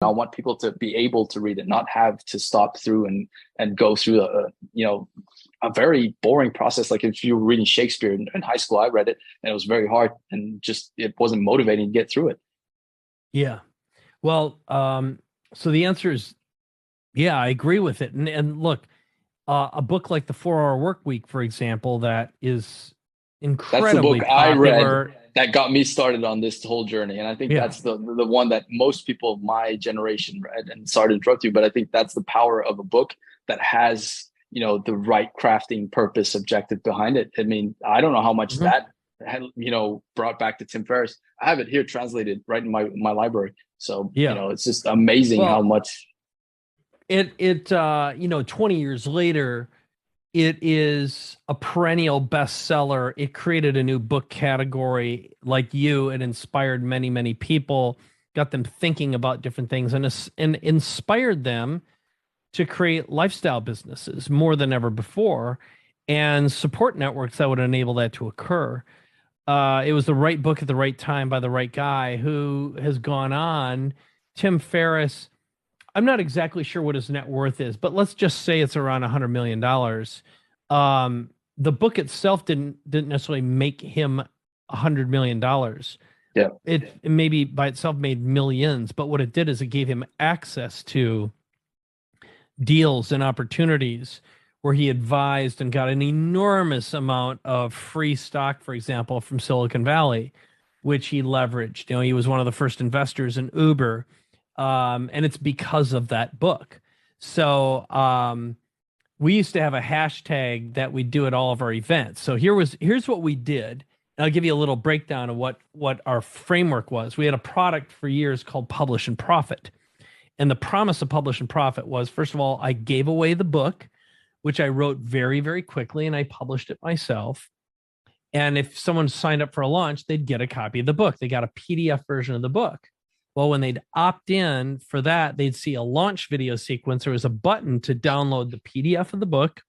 I want people to be able to read it, not have to stop through and go through a very boring process. Like if you were reading Shakespeare in high school, I read it and it was very hard and just it wasn't motivating to get through it. Yeah. Well, so the answer is yeah, I agree with it. And look, a book like The 4 Hour Work Week, for example, that is That's the book incredibly I read popular. that got me started on this whole journey. And I think Yeah. that's the one that most people of my generation read. And sorry to interrupt you, but I think that's the power of a book that has, the right crafting purpose objective behind it. I mean, I don't know how much Mhm. that had, brought back to Tim Ferriss. I have it here translated right in my library. So, Yeah. it's just amazing how Well, much. 20 years later, it is a perennial bestseller. It created a new book category. Like you, it inspired many, many people, got them thinking about different things, and inspired them to create lifestyle businesses more than ever before, and support networks that would enable that to occur. It was the right book at the right time by the right guy who has gone on. Tim Ferriss, I'm not exactly sure what his net worth is, but let's just say it's around $100 million. The book itself didn't necessarily make him $100 million. Yeah. It maybe by itself made millions, but what it did is it gave him access to deals and opportunities where he advised and got an enormous amount of free stock, for example, from Silicon Valley, which he leveraged. He was one of the first investors in Uber. And it's because of that book. So we used to have a hashtag that we do at all of our events. So here's what we did. And I'll give you a little breakdown of what our framework was. We had a product for years called Publish and Profit. And the promise of Publish and Profit was, first of all, I gave away the book, which I wrote very, very quickly, and I published it myself. And if someone signed up for a launch, they'd get a copy of the book. They got a PDF version of the book. Well, when they'd opt in for that, they'd see a launch video sequence. There was a button to download the PDF of the book,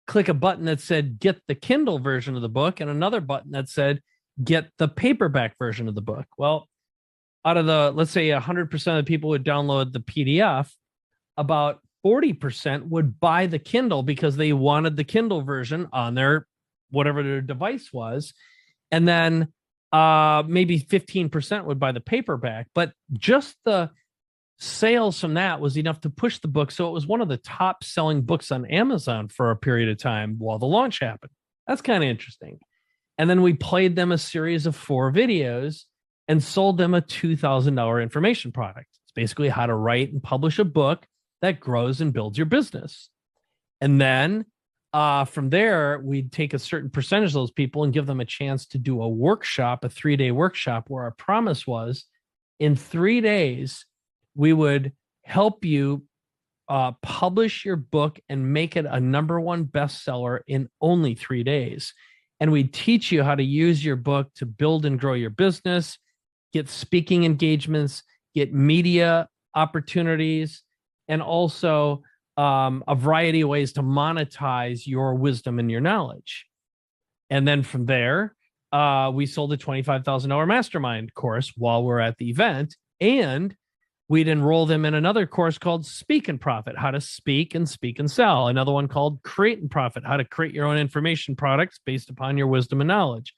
click a button that said, get the Kindle version of the book, and another button that said, get the paperback version of the book. Well, out of let's say 100% of the people would download the PDF, about 40% would buy the Kindle because they wanted the Kindle version on whatever their device was. And then maybe 15% would buy the paperback. But just the sales from that was enough to push the book. So it was one of the top selling books on Amazon for a period of time while the launch happened. That's kind of interesting. And then we played them a series of 4 videos and sold them a $2,000 information product. It's basically how to write and publish a book that grows and builds your business. And then from there, we'd take a certain percentage of those people and give them a chance to do a workshop, a 3-day workshop, where our promise was in 3 days, we would help you publish your book and make it a #1 bestseller in only 3 days. And we'd teach you how to use your book to build and grow your business, get speaking engagements, get media opportunities, and also a variety of ways to monetize your wisdom and your knowledge. And then from there, we sold a $25,000 mastermind course while we're at the event. And we'd enroll them in another course called Speak and Profit, how to speak and sell. Another one called Create and Profit, how to create your own information products based upon your wisdom and knowledge.